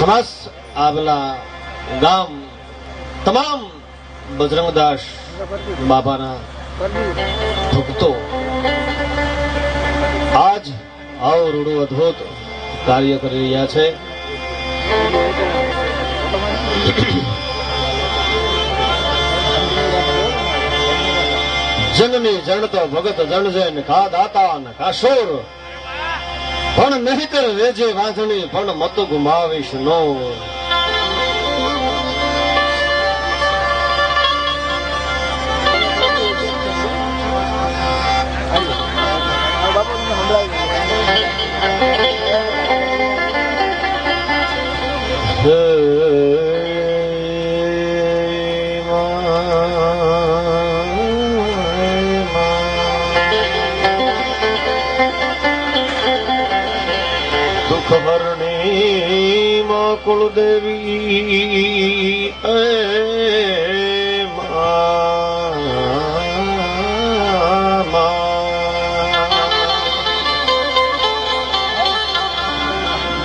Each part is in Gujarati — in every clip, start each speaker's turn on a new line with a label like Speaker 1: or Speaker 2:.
Speaker 1: સમસ્ત આવેલા ગામ તમામ બજરંગદાસ બાબાના ભક્તો આજ આવો રૂડું અદ્ભુત કાર્ય કરી રહ્યા છે. જનની જણતો ભગત જણજન કા દાતા ન કાશોર પણ નહીતર રેજે વાંધણી પણ મત ગુમાવીશ નો. હરણી માં કુળદેવી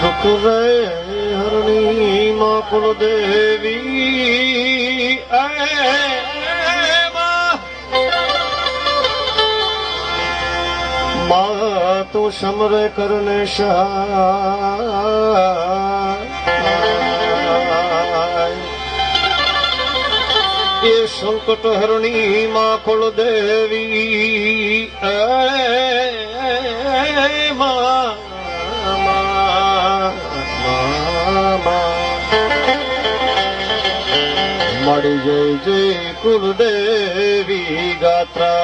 Speaker 1: દુઃખ રે હરણી માં કુળદેવી માં તું સમરે કરને સહાય. એ સંકટ હરણી માં કુળદેવી મળી જય જય કુળદેવી ગાત્રા.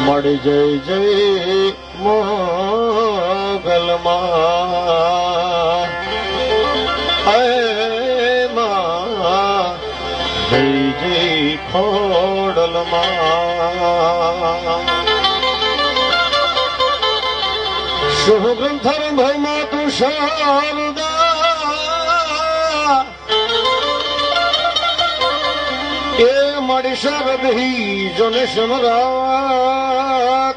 Speaker 1: મળી જય જય મોગલમાં જય જય ખોડલમાં. શુભ ગ્રંથર ભયમાં તું શારદા એ મળી શારદહી જોને સમરાત.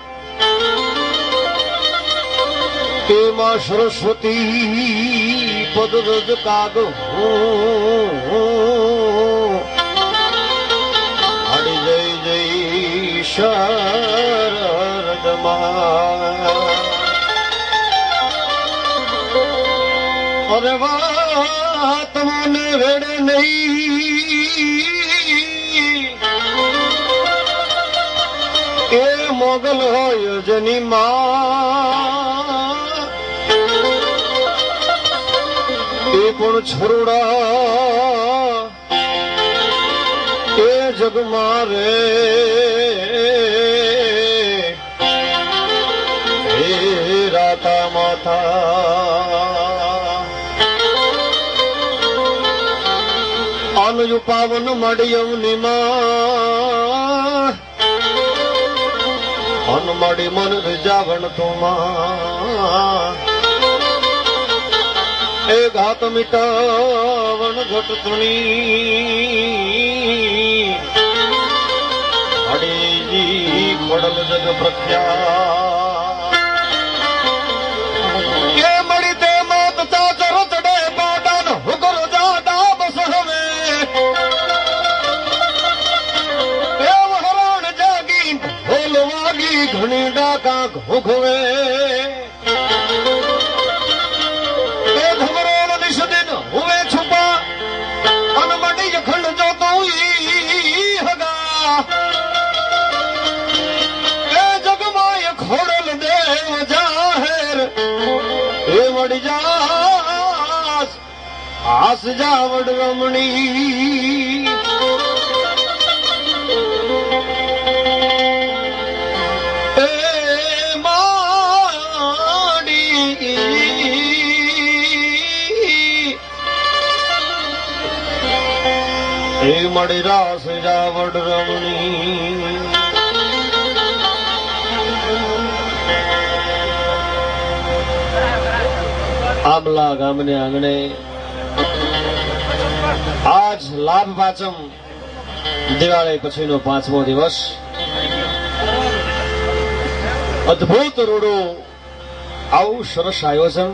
Speaker 1: એ માં સરસ્વતી પદ રજ કાગ હરી જય જય શારદમાં. અરે વાત મને વેડે નહીં એ મોગલ હોય જેની માં એ પણ છોરડા એ જગમાં રે એ રાતા માતા અનયુ પાવન મડિયમની માં અન મડી મન જાવણ તુમાં એ ઘાત મિટાવણ ઘટતણી હડીજી ખોડલ જગ પ્રખ્યા. એ મળી તે મોત ચાચર ચડે પાટન હુકર જાડા બસ હવે એ હરણ જાગી ઢોલ વાગી ઘણી ડાકા ઘોઘવે. આસ જાવડ રમણી એ માડી એ મળી રાસ જાવડ રમણી. આંબલા ગામને આંગણે આજ લાભ પાંચમ દિવાળી પછીનો 5મો દિવસ અદ્ભુત રૂડું આવું સરસ આયોજન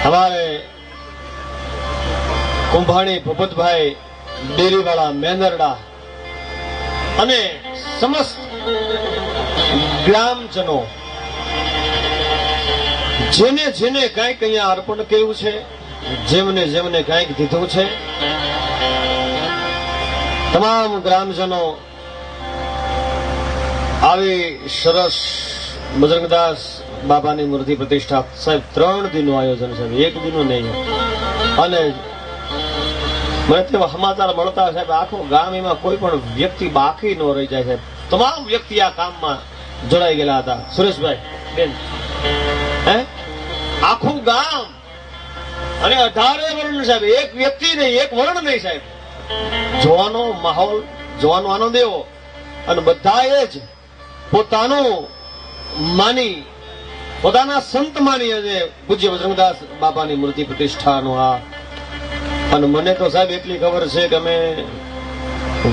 Speaker 1: हमारे कुंभाणी भूपतभाई डेरीवाला मेंदरडा અને સમસ્ત ગ્રામજનો જેને જેને કંઈક અહીંયા અર્પણ કર્યું છે, જેમને જેમને કંઈક દીધું છે, તમામ ગ્રામજનો આવી સરસ બજરંગદાસ બાબાની મૂર્તિ પ્રતિષ્ઠા સાહેબ 3 દિનનું આયોજન છે, 1 દિનનું નહીં. અને મને તો સમાચાર મળતા સાહેબ આખું ગામ એમાં કોઈ પણ વ્યક્તિ બાકી ન રહી જાય સાહેબ. તમામ વ્યક્તિ આ કામમાં જોડાઈ ગયેલા હતા. સુરેશભાઈ બેન હે આખું ગામ અને 18 વર્ણ સાહેબ, એક વ્યક્તિ નહીં, એક વર્ણ નહીં સાહેબ. જોવાનો માહોલ, જોવાનો આનંદ એવો. અને બધાએ જ પોતાનું માની, પોતાના સંત માની અને પૂજ્ય બજરંગદાસ બાપાની મૂર્તિ પ્રતિષ્ઠાનો આ. અને મને તો સાહેબ એટલી ખબર છે કે અમે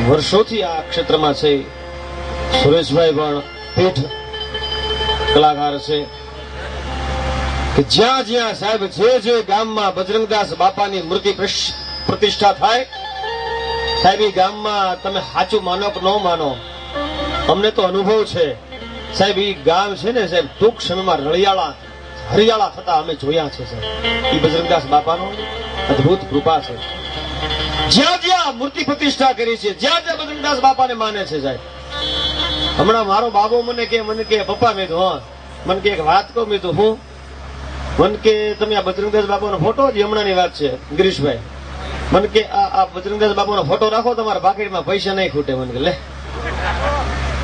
Speaker 1: વર્ષોથી આ ક્ષેત્રમાં છે. સુરેશભાઈ પણ પીઠ કલાકાર છે કે જ્યાં જ્યાં સાહેબ જે ગામમાં બજરંગદાસ બાપાની મૂર્તિ પ્રતિષ્ઠા થાય સાહેબ એ ગામમાં તમે સાચું માનો કે ન માનો, અમને તો અનુભવ છે સાહેબ. એ ગામ છે ને સાહેબ ટૂંક સમયમાં હરિયાળા થતા અમે જોયા છે સાહેબ. એ બજરંગદાસ બાપાનો અદભુત કૃપા છે. જ્યાં જ્યાં મૂર્તિ પ્રતિષ્ઠા કરી છે, જ્યાં જ્યાં બજરંગદાસ બાપાને માને છે સાહેબ. હમણાં મારો બાબો મને કે પપ્પા મેં તો મને કે એક વાત કહું. મેં તો હું મને કે તમે આ બજરંગદાસ બાપાનો ફોટો જ હમણાંની વાત છે ગિરીશભાઈ, મને કે આ બજરંગદાસ બાપાનો ફોટો રાખો, તમારા પાકીટમાં પૈસા નહીં ખૂટે. મને કે લે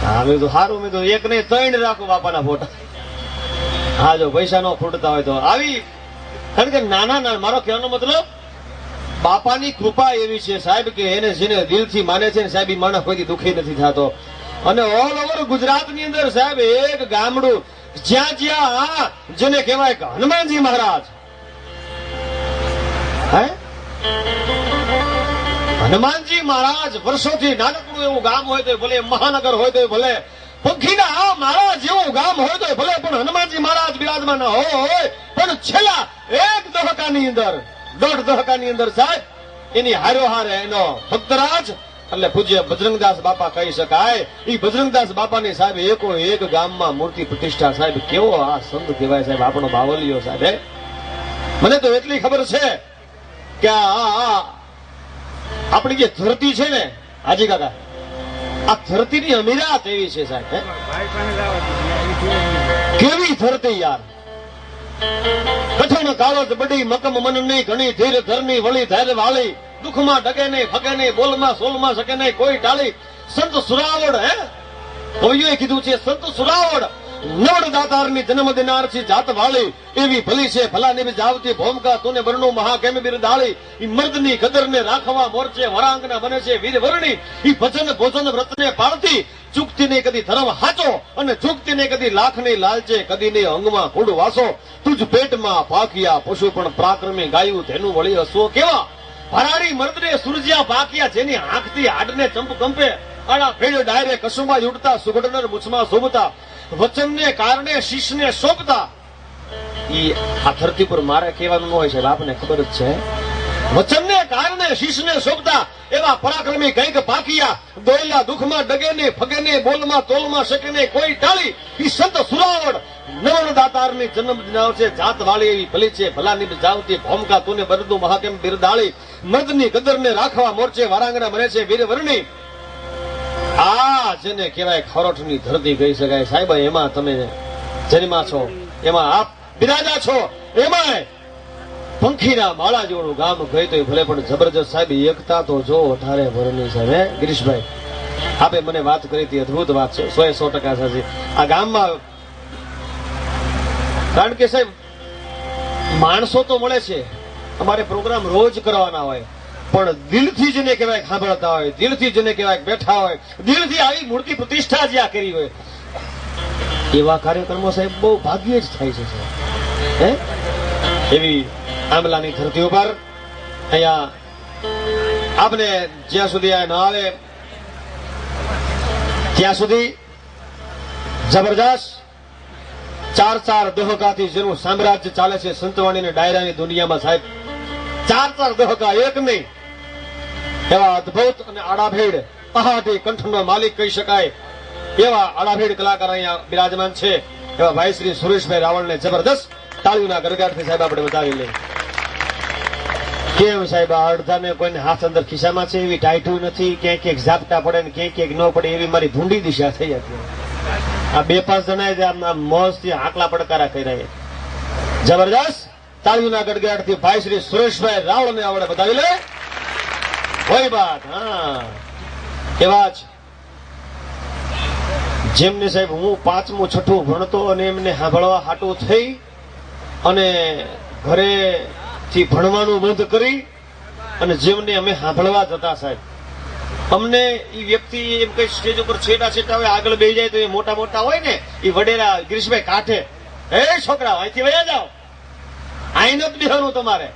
Speaker 1: હા મેં તો સારું, મેં તો 1 નહીં 3 રાખો બાપાના ફોટા. હા જો પૈસા ન ખૂટતા હોય તો આવી. કારણ કે નાના મારો કહેવાનો મતલબ બાપાની કૃપા એવી છે સાહેબ કે એને જેને દિલથી માને છે ને સાહેબ એ માણસ કોઈથી દુઃખી નથી થતો. અને ઓલ ઓવર ગુજરાતની અંદર સાહેબ એક ગામડું જ્યાં જ્યાં જેને કહેવાય કે હનુમાનજી મહારાજ હે હનુમાનજી મહારાજ વર્ષોથી નાનકડું એવું ગામ હોય તો ભલે, મહાનગર હોય તો ભલે, પંખીના આ મહારાજ જેવું ગામ હોય તો ભલે, પણ હનુમાનજી મહારાજ બિરાજમાન હોય પણ છેલ્લા 1 દહકાની અંદર, 1.5 દહકાની અંદર સાહેબ એની હારોહાર એનો ભક્તરાજ એટલે પૂજ્ય બજરંગદાસ બાપા કહી શકાય. એ બજરંગદાસ બાપાની સાહેબ એકો એક ગામમાં મૂર્તિ પ્રતિષ્ઠા સાહેબ કેવો આ સંત કહેવાય સાહેબ, આપણો બાવલિયો સાહેબ. મને તો એટલી ખબર છે કે આ આપણી જે ધરતી છે ને હાજી કાકા, આ ધરતીની અમીરાત એવી છે સાહેબ. કેવી ધરતી યાર. કઠણ કાળજ બડી મકમ મનની ઘણી ધીર ધરની વળી ધૈર્ય વાળી, દુઃખમાં ડગે નહીં, ફગે નહીં, બોલમાં સોલમાં શકે નહીં કોઈ ટાળી. સંત સુરાવડ હે કવિઓએ કીધું છે, સંત સુરાવડ નવડ દાતારની જન્મ દિનારથી જાત વાળી, એવી ભલી છે ભલા ને જાવતી ભોમકા તુને બરણું મહા કેમ બિરદાળી. ઈ મર્દની કદરને રાખવા મોરચે વરાંગના બને છે વીર વરણી. ઈ ભજન ભોજન વ્રતને પાળતી, ચૂકતી નહીં કદી ધર્મ હાચો અને ચૂકતી નહીં કદી લાખની લાલચે, કદી નહીં અંગમાં કુડ વાસો. તુજ પેટમાં પાકિયા પશુ પણ પરાક્રમી ગાયું તેનું વળી હસવો કેવા. ભરાડી મર્દને સુરજ્યા પાકિયા, જેની આંખથી હાડને ચંપ કંપે. આડા ભેડ ડાયરે કશુમાં ઉડતા, સુગડનર મુછમાં શોભતા, વચનને કારણે શીશને શોભતા. ઈ આ ધરતી પર મારે કહેવાનું ન હોય છે, આપને ખબર જ છે. વચનને કારણે શીશને શોભતા એવા પરાક્રમી કંઈક પાકિયા, દોયલા દુઃખમાં ડગે ને ફગે ને, બોલમાં તોલમાં શકે ને કોઈ ટાળી. ઈ સંત સુરાવડ નવણ દાતારની જન્મ દિનાવ છે જાત વાળી, એવી ભલી છે ભલા નિબ જાવતી ભોમકા તુને બરદું મહાકેમ બિરદાળી. મર્દની કદરને રાખવા મોરચે વારાંગણા બને છે વીર વરણી. આ જેને કહેવાય ખરોઠની ધરતી કહી શકાય સાહેબ. એમાં તમે જન્મા છો, એમાં આપ બિરાજા છો, એમાં પંખીના માળા જેવું ગામ ગઈ તો ભલે, પણ જબરજસ્ત સાહેબ એકતા તો જો 18 વર્ષની સાહેબ. હે ગિરીશભાઈ આપે મને વાત કરી હતી, અદભુત વાત છે, 100% સાચી. આ ગામમાં કારણ કે સાહેબ માણસો તો મળે છે, અમારે પ્રોગ્રામ રોજ કરવાના હોય, પણ દિલથી જેને કહેવાય સાંભળતા હોય, દિલથી જેને કહેવાય બેઠા હોય, દિલથી આવી મૂર્તિ પ્રતિષ્ઠા જ્યાં કરી હોય એવા કાર્યક્રમો સાહેબ બહુ ભાગ્યે જ થાય છે સાહેબ. હે એવી આંબલાની ધરતી ઉપર અહીંયા આપને જ્યાં સુધી આ ન આવે ત્યાં સુધી જબરદસ્ત 4 દહકાથી જેનું સામ્રાજ્ય ચાલે છે સંતવાણીની ડાયરાની દુનિયામાં સાહેબ, 4 દહકા એક નહીં, એવા અદભુત અને આડાભેડ પહાડી કંઠનો માલિક કહી શકાય એવા આડાભેડ કલાકાર અહીંયા બિરાજમાન છે એવા ભાઈ શ્રી સુરેશભાઈ રાવળને જબરદસ્ત તાળીઓના ગરગાટથી સાહેબ આપણે બતાવી લઈએ. કેમ સાહેબ આ અડધાને કોઈને હાથ અંદર ખિસ્સામાં છે એવી ટાઈટું નથી, ક્યાંક ક્યાંક ઝાપટા પડે ને ક્યાંક ક્યાંક ન પડે એવી મારી ભૂંડી દિશા થઈ હતી. આ 2-5 જણા મોજથી આકલા પડકારા કર્યા. જબરદસ્ત તાળીઓના ગડગડાટથી ભાઈ શ્રી સુરેશભાઈ રાવળને આપણે બતાવી લે. હોય વાત. હા એવા જ જેમને સાહેબ હું 5મું 6ઠું ભણતો અને એમને સાંભળવા હાટું થઈ અને ઘરેથી ભણવાનું બંધ કરી અને જેમને અમે સાંભળવા જતા સાહેબ, અમને એ વ્યક્તિ એમ કઈ સ્ટેજ ઉપર છેટા હોય આગળ બેસી જાય તો એ મોટા મોટા હોય ને એ વડેરા ગિરીશભાઈ કાંઠે, એ છોકરા અહીંથી વયા જાઓ, અહીં નથી બેહવાનું તમારે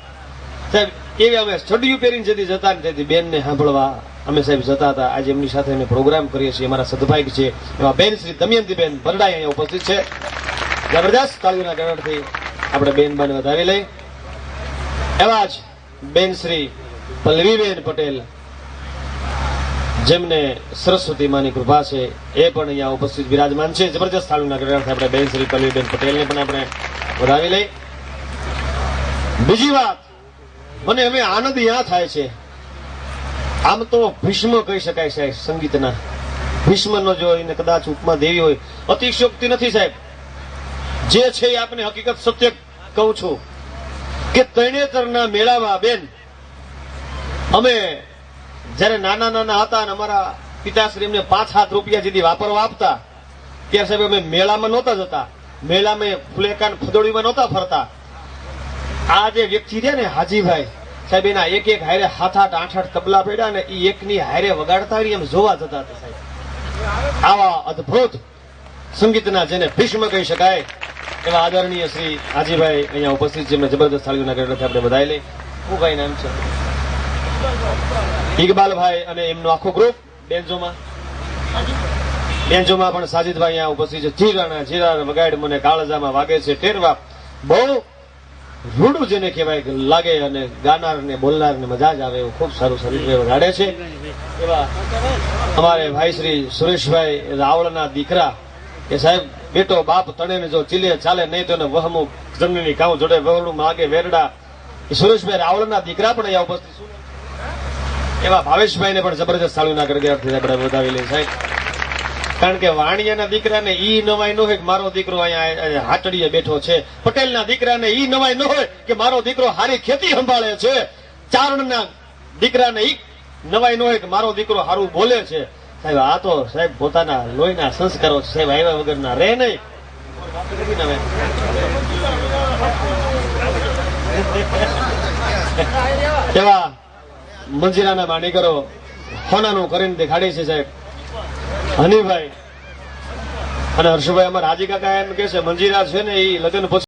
Speaker 1: સાહેબ. એવી અમે સ્ટડિયું પહેરીને જતી જતા ને તેથી બેનને સાંભળવા અમે સાહેબ જતા હતા. આજે એમની સાથે અમે પ્રોગ્રામ કરીએ છીએ. અમારા સદભાઈ છે એવા બેન શ્રી દમયંતીબેન ભરડાઈ અહીંયા ઉપસ્થિત છે. જબરદસ્ત તાળીઓના ગરગડાટથી આપણે બેન બાને વધાવી લઈ. એવા જ બેન શ્રી પલ્લવીબેન પટેલ જેમને સરસ્વતી માની કૃપા છે એ પણ અહીંયા ઉપસ્થિત બિરાજમાન છે. જબરજસ્ત તાળીઓના ગરગડાટથી આપણે બેન શ્રી પલ્લવીબેન પટેલને પણ આપણે વધાવી લઈ. બીજી વાત, મને હવે આનંદ યા થાય છે, આમ તો ભીષ્મ કહી શકાય સાહેબ સંગીતના. ભીષ્મનો જો એને કદાચ ઉપમા દેવી હોય, અતિશયોક્તિ નથી સાહેબ, જે છે એ આપને હકીકત સત્ય કહું છું કે તરણેતરના મેળામાં બેન અમે જયારે નાના હતા અને અમારા પિતાશ્રી અમને 5-7 રૂપિયા જેથી વાપરવા આપતા ત્યારે સાહેબ અમે મેળામાં નહોતા જતા, મેળામાં ફુલેકાન ફદોડીમાં નહોતા ફરતા. આ જે વ્યક્તિ છે ને હાજીભાઈ સાહેબ, એના એક હારે 7-8 તબલા પડ્યા ને એ એકની હારે વગાડતા એમ જોવા જતા હતા સાહેબ. આવા અદભુત સંગીતના જેને ભીષ્મ કહી શકાય એવા આદરણીય શ્રી હાજીભાઈ અહીંયા ઉપસ્થિત છે. એમને જબરદસ્ત તાળીઓના ગરગડાટથી આપણે બધાઈ લઈ. શું ભાઈ નામ છે? ઇકબાલભાઈ અને એમનું આખું ગ્રુપ. બેન્જોમાં પણ સાજીદભાઈ અહીંયા ઉપસ્થિત છે. જીરા વગાડ મને કાળજામાં વાગે છે ટેરવા. બહુ રૂડું જેને કહેવાય લાગે અને ગાનાર ને બોલનાર ને મજા જ આવે એવું ખૂબ સારું શરીર વગાડે છે. એવા અમારે ભાઈ શ્રી સુરેશભાઈ રાવળના દીકરા એ સાહેબ બેટો બાપ તણે ને જો ચીલે ચાલે નહીં તો વહમું જમીની કાઉ જોડે વહલું માગે વેરડા. એ સુરેશભાઈ રાવળના દીકરા પણ અહીંયા ઉપસ્થિત છે. એવા ભાવેશભાઈને પણ જબરજસ્ત તાળીઓના ગરગડાટથી આપણે વધાવી લઈએ સાહેબ. કારણ કે વાણિયાના દીકરાને ઈ નવાઈ ન હોય કે મારો દીકરો અહીંયા હાટડીએ બેઠો છે, પટેલના દીકરાને ઈ નવાઈ ન હોય કે મારો દીકરો હારી ખેતી સંભાળે છે, ચારણના દીકરાને ઈ નવાઈ ન હોય કે મારો દીકરો હારું બોલે છે. સાહેબ આ તો સાહેબ પોતાના લોહીના સંસ્કારો છે સાહેબ, આવ્યા વગરના રહે નહીં. એવા મંજીરાના માણીકરો હોનાનું કરીને દેખાડે છે સાહેબ. હનીભાઈ અને હર્ષભાઈ અમારા હાજી કાકા એમ કે છે મંજીરા છે ને એ લગ્ન પછી